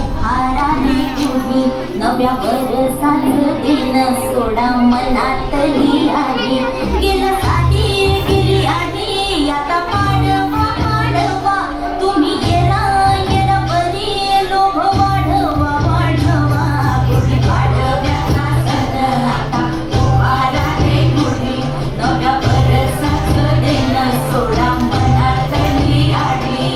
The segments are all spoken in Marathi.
उभारा रे गुढी नव्या वर्षात दिन सोडा मनातली आली गेलं साधी गेली आधी आता पाडवा पाडवा तुम्ही येरा येरा बरी लोभ वाढवा वाढवा गुढी पाडव्याचा सण आता उभारा रे गुढी नव्या वर्षात दिन सोडा मनातली आली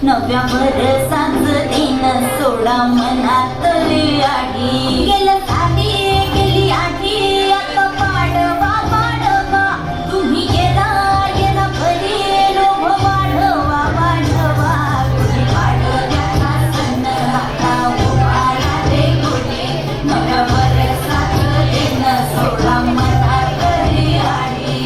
नव्या वर्षात दिन सोडा मनातली आधी गेलं साधी गेली आधी आता पाडवा पाडवा तुम्ही येरा येरा बरी लोभ वाढवा वाढवा गुढी पाडव्याचा सण आता उभारा रे गुढी नव्या वर्षात दिन सोडा मनातली आधी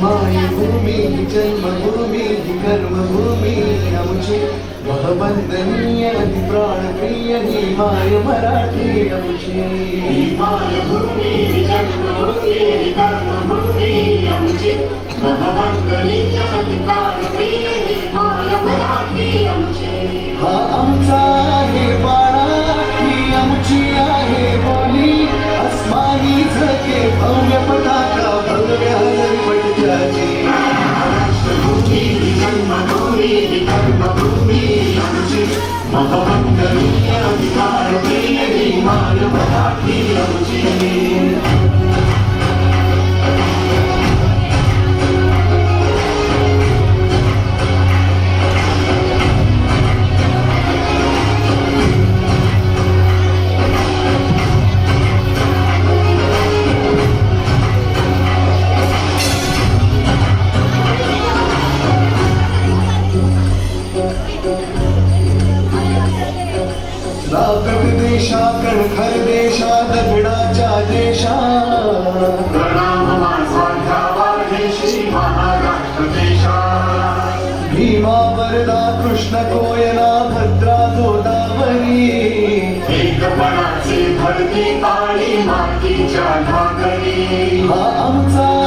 मायभूमी जन्मभूमी कर्मभूमी आमची महबंधनीय प्राणप्रिय ही माय मराठी आमची मायभूमी जन्मभूमी कर्मभूमी आमची महबंधनीय प्राणप्रिय ही माय मराठी आमची हा आमचा आहे बाळा ही आमची आहे बोली अस्मानी झके भव्य पताका भव्य पटजाची राष्ट्रभूमी जन्मभूमी कर्मभूमी आमची महबंधनीय प्राणप्रिय ही माय मराठी आमची रागड देशा कणखर देशा दगडाच्या देशा प्रणाम माझा घ्यावा हे श्री महाराष्ट्र देशा भीमा वरदा कृष्ण कोयना भद्रा गोदावरी एकपणाची भरती पाळी मातीच्या भाकरी हा आमचा